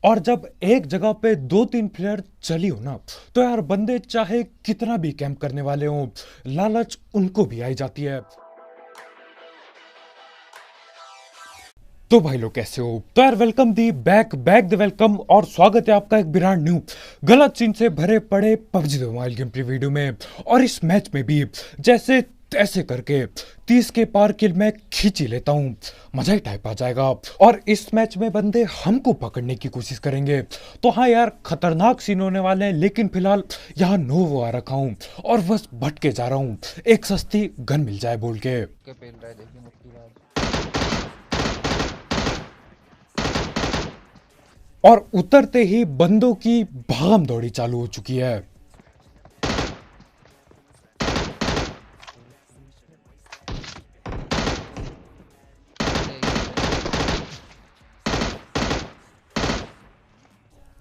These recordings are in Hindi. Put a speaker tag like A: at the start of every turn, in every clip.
A: और जब एक जगह पे दो तीन प्लेयर चली हो ना, तो यार बंदे चाहे कितना भी कैंप करने वाले हों, लालच उनको भी आई जाती है। तो भाई लोग कैसे हो? तो यार welcome the back back the welcome, और स्वागत है आपका एक ब्रांड न्यू गलत सीन से भरे पड़े PUBG mobile game play video में। और इस मैच में भी जैसे तैसे करके 30 के पार किल मैं खींच ही लेता हूँ, मजा ही टाइप आ जाएगा। और इस मैच में बंदे हमको पकड़ने की कोशिश करेंगे, तो हाँ यार खतरनाक सीन होने वाले हैं। लेकिन फिलहाल यहाँ नोवो आ रखा हूँ और बस भटके जा रहा हूँ, एक सस्ती गन मिल जाए बोल के।
B: पेल रहा है, देखिए मुक्कीबाज।
A: और उतरते ही बंदों की भागम दौड़ी चालू हो चुकी है।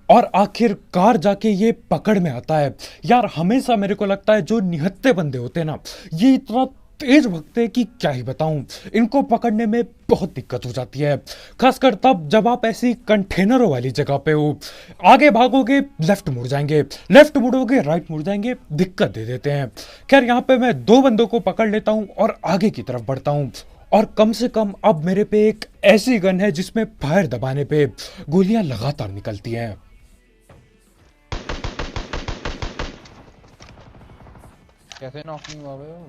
A: और आखिरकार जाके ये पकड़ में आता है। यार हमेशा मेरे को लगता है जो निहत्थे बंदे होते हैं ना, ये इतना तेज भगते हैं कि क्या ही बताऊं। इनको पकड़ने में बहुत दिक्कत हो जाती है, खासकर तब जब आप ऐसी कंटेनरों वाली जगह पे हो। आगे भागोगे लेफ्ट मुड़ जाएंगे, लेफ्ट मुड़ोगे राइट मुड़ जाएंगे, दिक्कत दे देते हैं। खैर यहाँ पे मैं दो बंदों को पकड़ लेता हूँ और आगे की तरफ बढ़ता हूँ। और कम से कम अब मेरे पे एक ऐसी गन है जिसमें फायर दबाने पे गोलियां लगातार निकलती हैं।
B: कैसे नॉक नहीं हुआ बे वो?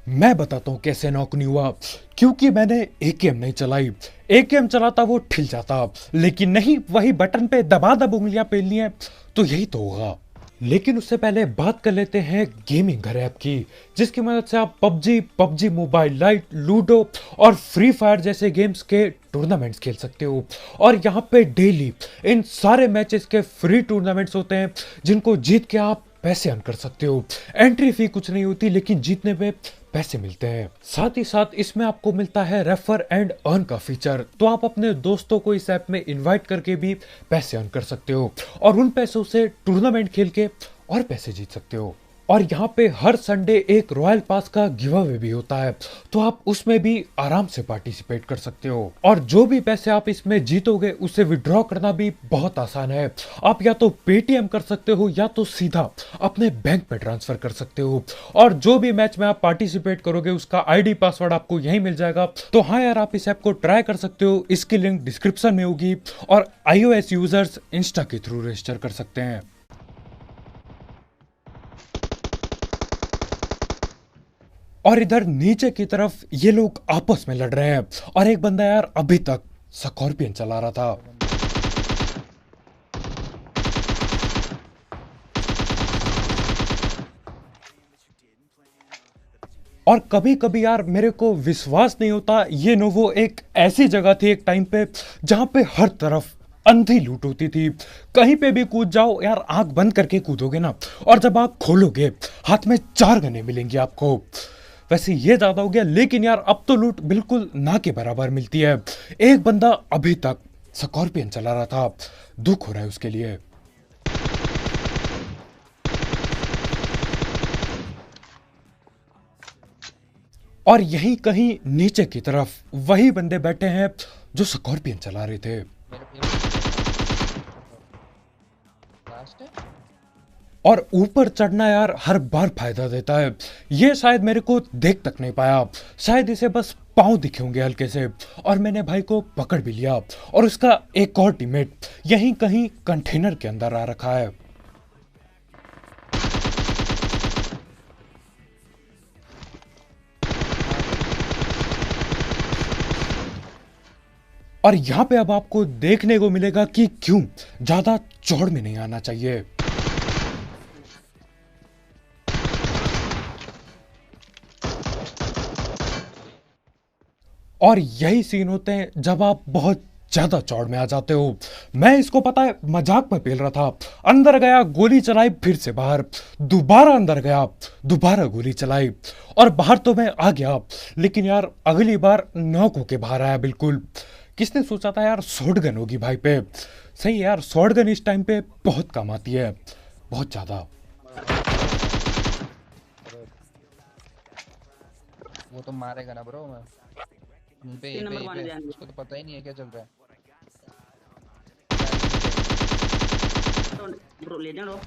A: मैं बताता हूँ कैसे नॉक नहीं हुआ। क्योंकि मैंने एकेएम नहीं चलाई। एकेएम चलाता वो ठिल जाता, लेकिन नहीं, वही बटन पे दबा दब उंगलियां पेलनी है, तो यही तो होगा। लेकिन उससे पहले बात कर लेते हैं गेमिंग घर ऐप की, जिसकी मदद से आप PUBG, PUBG mobile light, ludo और फ्री फायर जैसे गेम्स के टूर्नामेंट्स खेल सकते हो। और यहाँ पे डेली इन सारे मैचेस के फ्री टूर्नामेंट्स होते हैं, जिनको जीत के आप पैसे अर्न कर सकते हो। एंट्री फी कुछ नहीं होती, लेकिन जीतने पे पैसे मिलते हैं। साथ ही साथ इसमें आपको मिलता है रेफर एंड अर्न का फीचर, तो आप अपने दोस्तों को इस ऐप में इनवाइट करके भी पैसे अर्न कर सकते हो, और उन पैसों से टूर्नामेंट खेल के और पैसे जीत सकते हो। और यहाँ पे हर संडे एक रॉयल पास का गिव अवे भी होता है, तो आप उसमें भी आराम से पार्टिसिपेट कर सकते हो। और जो भी पैसे आप इसमें जीतोगे उसे विड्रॉ करना भी बहुत आसान है। आप या तो पेटीएम कर सकते हो या तो सीधा अपने बैंक पे ट्रांसफर कर सकते हो। और जो भी मैच में आप पार्टिसिपेट करोगे उसका आईडी पासवर्ड आपको यहीं मिल जाएगा। तो हाँ यार, आप इस ऐप को ट्राई कर सकते हो, इसकी लिंक डिस्क्रिप्शन में होगी। और iOS यूजर्स इंस्टा के थ्रू रजिस्टर कर सकते हैं। और इधर नीचे की तरफ ये लोग आपस में लड़ रहे हैं, और एक बंदा यार अभी तक स्कॉर्पियन चला रहा था। और कभी कभी यार मेरे को विश्वास नहीं होता, ये नोवो एक ऐसी जगह थी एक टाइम पे जहां पे हर तरफ अंधी लूट होती थी। कहीं पे भी कूद जाओ यार, आंख बंद करके कूदोगे ना, और जब आंख खोलोगे हाथ में 4 गने मिलेंगी आपको। वैसे ये ज्यादा हो गया, लेकिन यार अब तो लूट बिल्कुल ना के बराबर मिलती है। एक बंदा अभी तक स्कॉर्पियन चला रहा था, दुख हो रहा है उसके लिए। और यहीं कहीं नीचे की तरफ वही बंदे बैठे हैं जो स्कॉर्पियन चला रहे थे।
B: मेरे लास्ट है।
A: और ऊपर चढ़ना यार हर बार फायदा देता है। ये शायद मेरे को देख तक नहीं पाया, शायद इसे बस पांव दिखे होंगे हल्के से, और मैंने भाई को पकड़ भी लिया। और उसका एक और टीममेट यहीं कहीं कंटेनर के अंदर आ रखा है। और यहां पे अब आपको देखने को मिलेगा कि क्यों ज्यादा चौड़ में नहीं आना चाहिए। और यही सीन होते हैं जब आप बहुत ज्यादा चौड़ में आ जाते हो। मैं इसको पता है मजाक में पेल रहा था, अंदर गया गोली चलाई, फिर से बाहर, दोबारा अंदर गया, दोबारा गोली चलाई, और बाहर तो मैं आ गया, लेकिन यार अगली बार नॉक होके बाहर आया बिल्कुल। किसने सोचा था यार शॉर्ट गन होगी भाई पे। सही है यार, शॉर्ट गन इस टाइम पे बहुत काम आती है, बहुत ज्यादा।
B: वो तो मारेगा ना ब्रो। मैं यहीं पे
C: 3 नंबर
B: यहीं
C: पाने
B: पे
C: जाएंगे।
B: उसको तो पता ही नहीं है क्या चल रहा है।
C: लेने दो।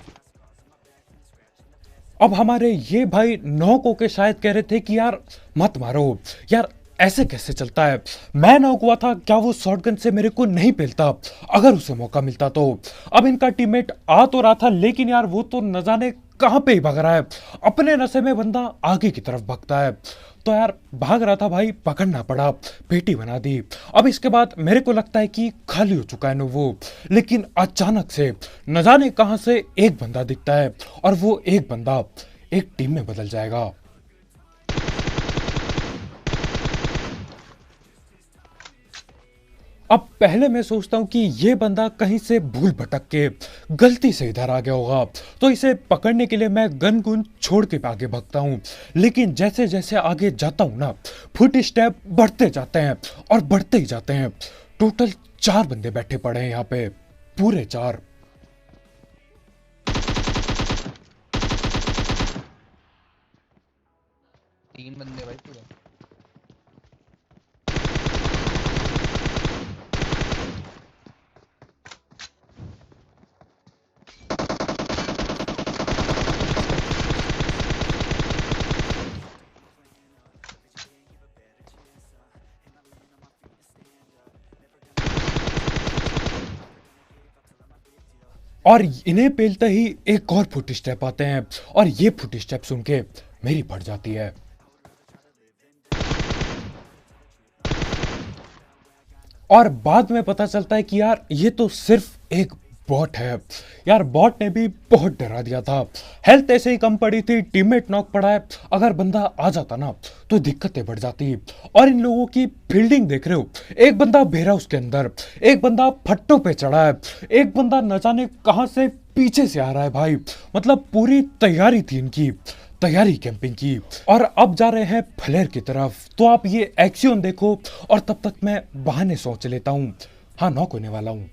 A: अब हमारे ये भाई नॉक होके शायद कह रहे थे कि यार मत मारो यार, ऐसे कैसे चलता है। मैं नॉक हुआ था, क्या वो शॉटगन से मेरे को नहीं पेलता अगर उसे मौका मिलता तो। अब इनका टीममेट आ तो रहा था, लेकिन यार वो तो न जाने कहां पे ही भाग रहा है। अपने नशे में बंदा आगे की तरफ भागता है, तो यार भाग रहा था भाई, पकड़ना पड़ा, पेटी बना दी। अब इसके बाद मेरे को लगता है कि खाली हो चुका है ना वो, लेकिन अचानक से न जाने कहां से एक बंदा दिखता है, और वो एक बंदा एक टीम में बदल जाएगा। अब पहले मैं सोचता हूँ कि ये बंदा कहीं से भूल भटक के गलती से इधर आ गया होगा, तो इसे पकड़ने के लिए मैं गन गुन छोड़ के आगे भागता हूँ। लेकिन जैसे जैसे आगे जाता हूँ ना, फुट स्टेप बढ़ते जाते हैं और बढ़ते ही जाते हैं। टोटल 4 बंदे बैठे पड़े हैं यहाँ पे, पूरे 4।
B: 3 बंदे भाई पूरे।
A: और इन्हें पेलते ही एक और फुट स्टेप आते हैं, और ये फुट स्टेप सुन के मेरी फट जाती है। और बाद में पता चलता है कि यार ये तो सिर्फ एक बॉट है। यार बॉट ने भी बहुत डरा दिया था, हेल्थ ऐसे ही कम पड़ी थी, टीममेट नॉक पड़ा है, अगर बंदा आ जाता ना तो दिक्कतें बढ़ जाती। और इन लोगों की फील्डिंग देख रहे हो, एक बंदा बेरा उसके अंदर, एक बंदा फट्टों पे चढ़ा है, एक बंदा न जाने कहां से पीछे से आ रहा है भाई। मतलब पूरी तैयारी थी इनकी, तैयारी कैंपिंग की। और अब जा रहे हैं फ्लेयर की तरफ, तो आप ये एक्शन देखो, और तब तक मैं बहाने सोच लेता हूँ। हाँ, नॉक होने वाला हूँ।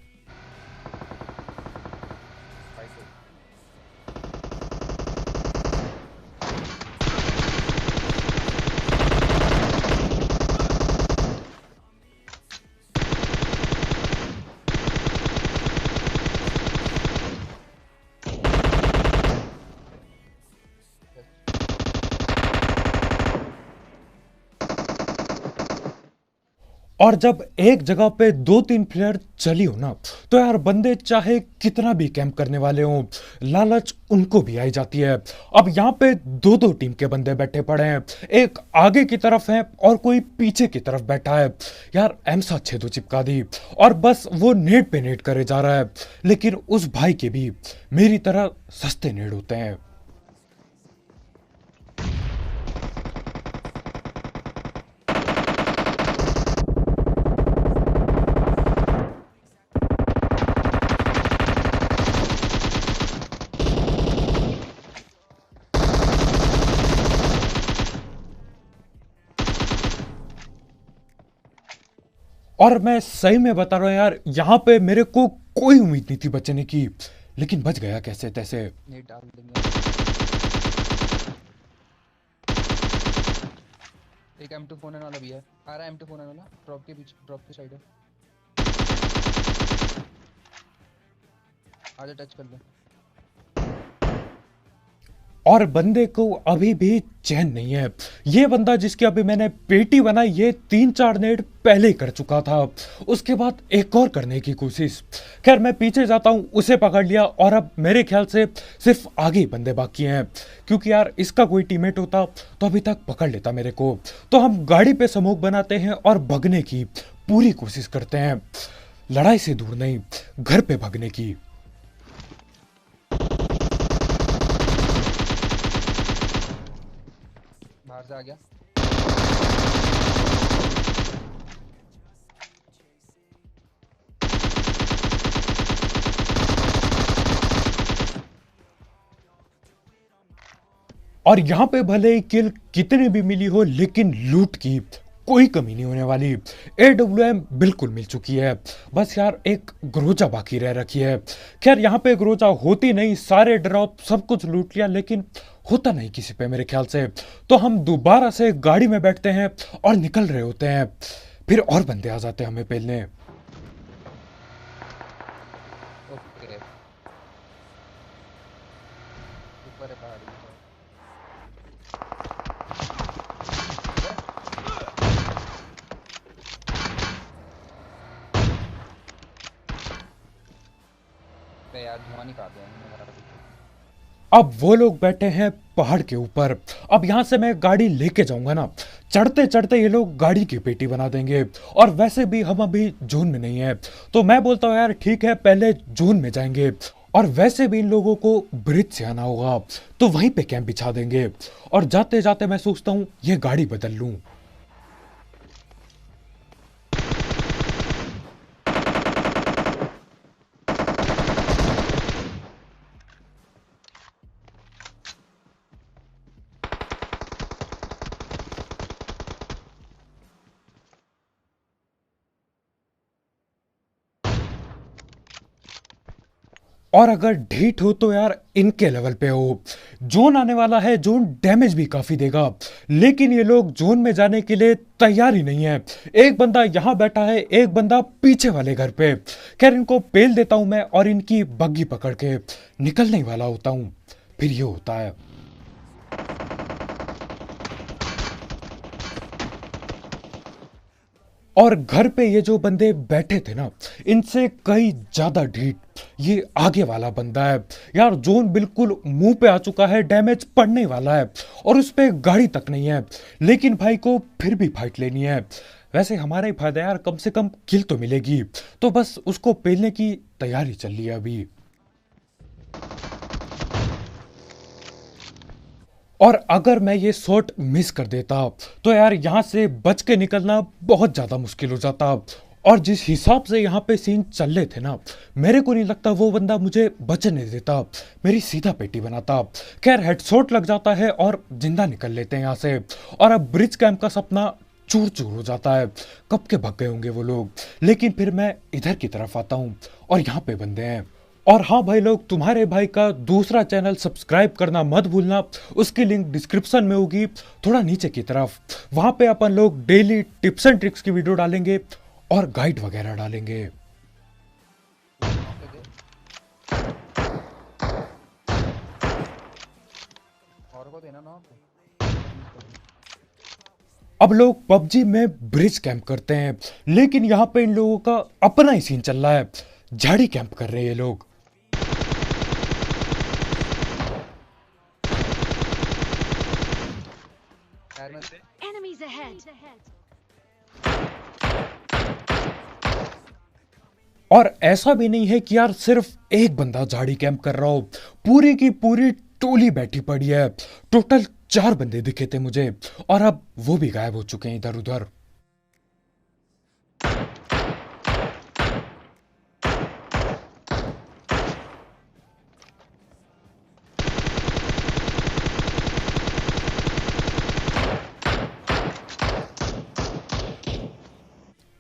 B: भाई तो
A: और जब एक जगह पे 2-3 प्लेयर चली हो ना, तो यार बंदे चाहे कितना भी कैंप करने वाले हों, लालच उनको भी आई जाती है। अब यहाँ पे 2-2 टीम के बंदे बैठे पड़े हैं, एक आगे की तरफ है और कोई पीछे की तरफ बैठा है। यार एमसा छेदो चिपका दी, और बस वो नेट पे नेट करे जा रहा है। लेकिन उस भाई के भी मेरी तरह सस्ते नेट होते हैं। और मैं सही में बता रहा हूँ यार, यहाँ पे मेरे को कोई उम्मीद नहीं थी बचने की, लेकिन बच गया कैसे तैसे।
B: नेट डाल देंगे। एक M2 फोन वाला भी है, आ रहा है M2 फोन वाला, ड्रॉप के पीछे, ड्रॉप के साइड है। आजा टच कर ले।
A: और बंदे को अभी भी चैन नहीं है। ये बंदा जिसकी अभी मैंने पेटी बनाई, ये 3-4 नेट पहले ही कर चुका था, उसके बाद एक और करने की कोशिश। खैर मैं पीछे जाता हूँ, उसे पकड़ लिया, और अब मेरे ख्याल से सिर्फ आगे ही बंदे बाकी हैं, क्योंकि यार इसका कोई टीममेट होता तो अभी तक पकड़ लेता मेरे को। तो हम गाड़ी पे स्मोक बनाते हैं और भगने की पूरी कोशिश करते हैं, लड़ाई से दूर नहीं, घर पे भगने की।
B: बाहर से आ गया।
A: और यहाँ पे भले ही किल कितनी भी मिली हो, लेकिन लूट की कोई कमी नहीं होने वाली। AWM बिल्कुल मिल चुकी है, बस यार एक ग्रोजा बाकी रह रखी है। खैर यहाँ पे ग्रोजा होती नहीं, सारे ड्रॉप सब कुछ लूट लिया, लेकिन होता नहीं किसी पे मेरे ख्याल से। तो हम दोबारा से गाड़ी में बैठते हैं और निकल रहे होते हैं, फिर और बंदे आ जाते हैं हमें पेलने।
B: ओके ऊपर है पहाड़ी के साथ। बे यार धुआं निकाल दिया मैंने मेरा भी।
A: अब वो लोग बैठे हैं पहाड़ के ऊपर। अब यहाँ से मैं गाड़ी लेके जाऊंगा ना, चढ़ते चढ़ते ये लोग गाड़ी की पेटी बना देंगे। और वैसे भी हम अभी जोन में नहीं है, तो मैं बोलता हूँ यार ठीक है पहले जोन में जाएंगे। और वैसे भी इन लोगों को ब्रिज से आना होगा, तो वहीं पे कैंप बिछा देंगे। और जाते जाते मैं सोचता हूँ ये गाड़ी बदल लूं। और अगर ढीठ हो तो यार इनके लेवल पे हो। जोन आने वाला है, जोन डैमेज भी काफी देगा, लेकिन ये लोग जोन में जाने के लिए तैयार ही नहीं है। एक बंदा यहाँ बैठा है, एक बंदा पीछे वाले घर पे। खैर इनको पेल देता हूं मैं और इनकी बग्गी पकड़ के निकलने वाला होता हूं। फिर ये होता है, और घर पे ये जो बंदे बैठे थे ना, इनसे कई ज्यादा ढीठ ये आगे वाला बंदा है। यार जोन बिल्कुल मुंह पे आ चुका है, डैमेज पड़ने वाला है और उस पे गाड़ी तक नहीं है, लेकिन भाई को फिर भी फाइट लेनी है। वैसे हमारा ही फायदा यार, कम से कम किल तो मिलेगी। तो बस उसको पेलने की तैयारी चल रही है अभी। और अगर मैं ये शॉट मिस कर देता तो यार यहाँ से बच के निकलना बहुत ज़्यादा मुश्किल हो जाता। और जिस हिसाब से यहाँ पे सीन चल रहे थे ना, मेरे को नहीं लगता वो बंदा मुझे बचने देता, मेरी सीधा पेटी बनाता। खैर हेडशॉट लग जाता है और जिंदा निकल लेते हैं यहाँ से। और अब ब्रिज कैंप का सपना चूर चूर हो जाता है। कब के भग गए होंगे वो लोग, लेकिन फिर मैं इधर की तरफ आता हूँ और यहाँ पे बंदे हैं। और हाँ भाई लोग, तुम्हारे भाई का दूसरा चैनल सब्सक्राइब करना मत भूलना, उसकी लिंक डिस्क्रिप्शन में होगी थोड़ा नीचे की तरफ। वहां पे अपन लोग डेली टिप्स एंड ट्रिक्स की वीडियो डालेंगे और गाइड वगैरह डालेंगे।
B: पे दे और को देना ना
A: अब लोग पबजी में ब्रिज कैंप करते हैं, लेकिन यहाँ पे इन लोगों का अपना ही सीन चल रहा है। झाड़ी कैंप कर रहे हैं ये लोग।
B: यार मैं
C: Enemies ahead.
A: और ऐसा भी नहीं है कि यार सिर्फ एक बंदा झाड़ी कैंप कर रहा हो, पूरी की पूरी टोली बैठी पड़ी है। टोटल 4 बंदे दिखे थे मुझे, और अब वो भी गायब हो चुके हैं इधर उधर।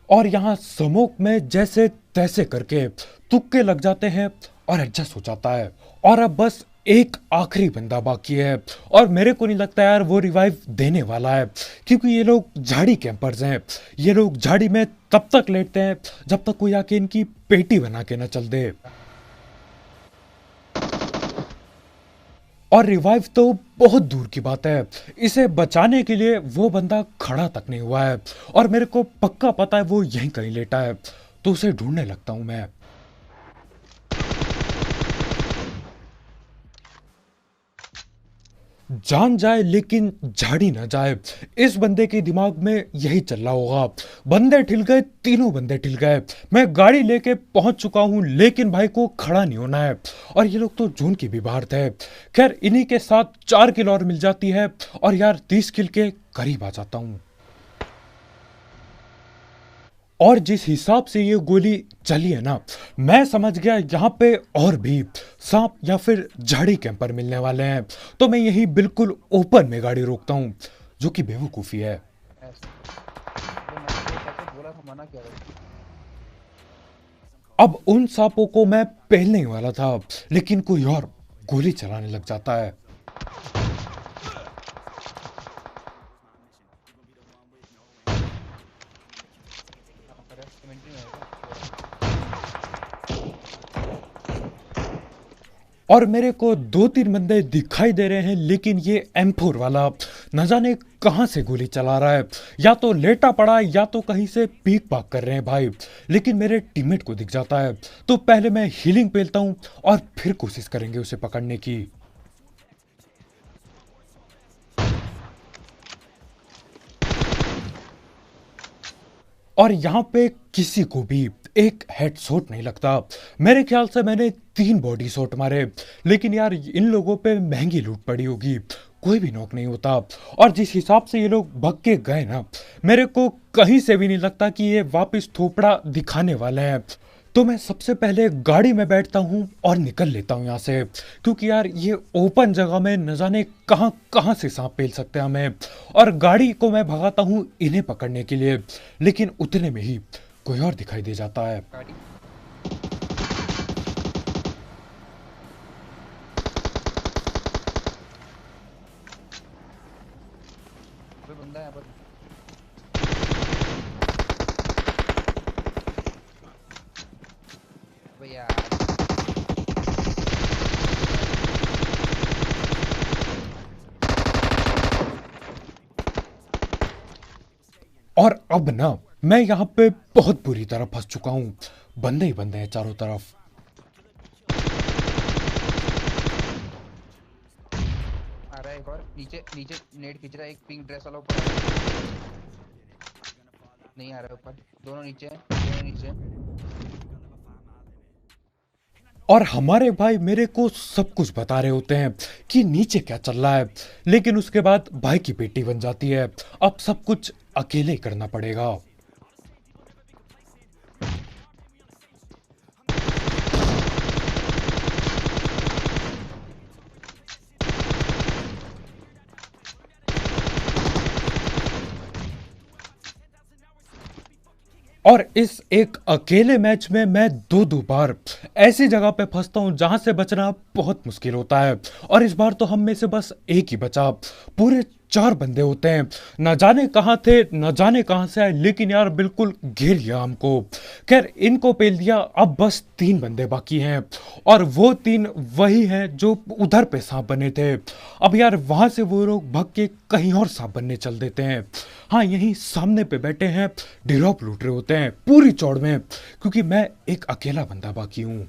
A: और यहाँ स्मोक में जैसे तैसे करके तुक्के लग जाते हैं और एडजस्ट हो जाता है। और अब बस एक आखिरी बंदा बाकी है, और मेरे को नहीं लगता यार वो रिवाइव देने वाला है, क्योंकि ये लोग झाड़ी कैंपर्स हैं। ये लोग झाड़ी में तब तक लेटते हैं जब तक कोई आके इनकी पेटी बना के ना चल दे। और रिवाइव तो बहुत दूर की बात है, इसे बचाने के लिए वो बंदा खड़ा तक नहीं हुआ है। और मेरे को पक्का पता है वो यहीं कहीं लेटा है, तो उसे ढूंढने लगता हूं मैं। जान जाए लेकिन झाड़ी ना जाए, इस बंदे के दिमाग में यही चल रहा होगा। बंदे ठिल गए, तीनों बंदे ठिल गए। मैं गाड़ी लेके पहुंच चुका हूं, लेकिन भाई को खड़ा नहीं होना है। और ये लोग तो जून की भी बाहर थे। खैर इन्हीं के साथ 4 किल और मिल जाती है, और यार 30 किल के करीब आ जाता हूं। और जिस हिसाब से ये गोली चली है ना, मैं समझ गया यहाँ पे और भी सांप या फिर झाड़ी कैंपर मिलने वाले हैं। तो मैं यही बिल्कुल ओपन में गाड़ी रोकता हूँ, जो कि बेवकूफ़ी है।
B: ऐसे मैंने कैसे बोला था, मना किया था।
A: अब उन सांपों को मैं पहलने ही वाला था, लेकिन कोई और गोली चलाने लग जाता है।
B: पर इन्वेंटरी में है क्या?
A: और मेरे को 2-3 बंदे दिखाई दे रहे हैं, लेकिन ये M4 वाला न जाने कहां से गोली चला रहा है, या तो लेटा पड़ा है या तो कहीं से पीक पाक कर रहे हैं भाई। लेकिन मेरे टीममेट को दिख जाता है, तो पहले मैं हीलिंग पेलता हूं और फिर कोशिश करेंगे उसे पकड़ने की। और यहाँ पे किसी को भी एक हेडशॉट नहीं लगता। मेरे ख्याल से मैंने 3 बॉडी शॉट मारे, लेकिन यार इन लोगों पे महंगी लूट पड़ी होगी, कोई भी नॉक नहीं होता। और जिस हिसाब से ये लोग भग के गए ना, मेरे को कहीं से भी नहीं लगता कि ये वापस थोपड़ा दिखाने वाले हैं। तो मैं सबसे पहले गाड़ी में बैठता हूँ और निकल लेता हूँ यहाँ से, क्योंकि यार ये ओपन जगह में न जाने कहाँ कहाँ से सांप पेल सकते हैं हमें। और गाड़ी को मैं भगाता हूँ इन्हें पकड़ने के लिए, लेकिन उतने में ही कोई और दिखाई दे जाता है।
B: गाड़ी कोई बंदा है यहाँ पर। अबे यार
A: और अब ना मैं यहाँ पे बहुत बुरी तरह फंस चुका हूँ, बंदे ही बंदे हैं चारों तरफ।
B: आ रहा है एक और, नीचे नीचे नेट खींच रहा है, एक पिंक ड्रेस वाला ऊपर आ रहा है। नहीं आ रहा है ऊपर, दोनों नीचे हैं, दोनों नीचे हैं।
A: और हमारे भाई मेरे को सब कुछ बता रहे होते हैं कि नीचे क्या चल रहा है, लेकिन उसके बाद भाई की पेटी बन जाती है, अब सब कुछ अकेले ही करना पड़ेगा। और इस एक अकेले मैच में मैं 2-2 बार ऐसी जगह पे फंसता हूं जहां से बचना बहुत मुश्किल होता है। और इस बार तो हम में से बस एक ही बचा, पूरे 4 बंदे होते हैं, न जाने कहां थे न जाने कहां से आए, लेकिन यार बिल्कुल घेर लिया हमको। खैर इनको पेल दिया, अब बस 3 बंदे बाकी हैं, और वो 3 वही हैं जो उधर पे सांप बने थे। अब यार वहां से वो लोग भाग के कहीं और सांप बनने चल देते हैं। हाँ, यहीं सामने पे बैठे हैं, ड्रॉप लूट रहे होते हैं पूरी चौड़ में, क्योंकि मैं एक अकेला बंदा बाकी हूं।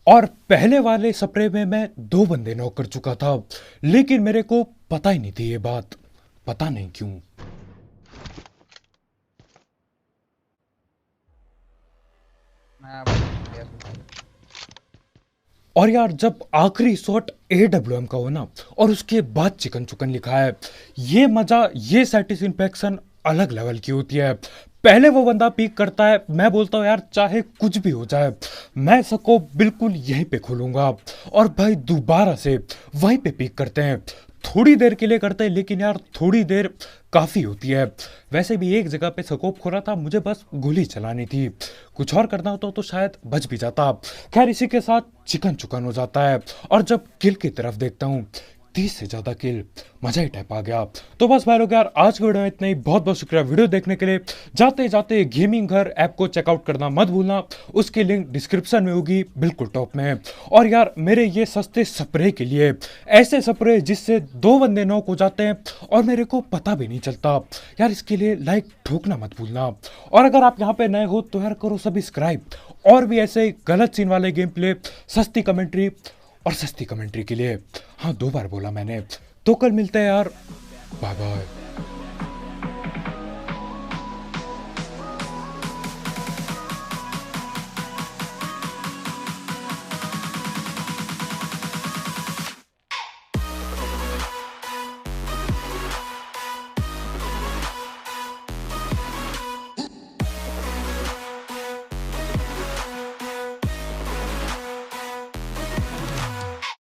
A: और पहले वाले स्प्रे में मैं 2 बंदे नॉक कर चुका था, लेकिन मेरे को पता ही नहीं थी ये बात, पता नहीं क्यों।
B: मैं अब गया सुना।
A: और यार जब आखिरी शॉट AWM का हो ना, और उसके बाद चिकन चुकन लिखा है, ये मजा, ये सेटिस्फैक्शन अलग लेवल की होती है। पहले वो बंदा पीक करता है, मैं बोलता हूँ यार चाहे कुछ भी हो जाए, मैं सबको बिल्कुल यहीं पे खोलूंगा, और भाई दोबारा से वहीं पे पीक करते हैं। थोड़ी देर के लिए करते हैं, लेकिन यार थोड़ी देर काफ़ी होती है। वैसे भी एक जगह पे स्कोप खोला था, मुझे बस गोली चलानी थी, कुछ और करना होता तो शायद बच भी जाता। खैर इसी के साथ चिकन चुकन हो जाता है, और जब किल की तरफ देखता हूँ 30 से ज़्यादा किल, मजा ही टाइप आ गया। तो बस भाई लोग यार आज की वीडियो में इतना ही, बहुत बहुत शुक्रिया वीडियो देखने के लिए। जाते जाते गेमिंग घर ऐप को चेकआउट करना मत भूलना, उसकी लिंक डिस्क्रिप्शन में होगी बिल्कुल टॉप में। और यार मेरे ये सस्ते स्प्रे के लिए, ऐसे स्प्रे जिससे 2 बंदे नॉक हो जाते हैं और मेरे को पता भी नहीं चलता, यार इसके लिए लाइक ठोकना मत भूलना। और अगर आप यहाँ पे नए हो तो यार करो सब्सक्राइब, और भी ऐसे गलत सीन वाले गेम प्ले, सस्ती कमेंट्री और सस्ती कमेंट्री के लिए। हाँ 2 बार बोला मैंने। तो कल मिलते हैं यार, बाय बाय।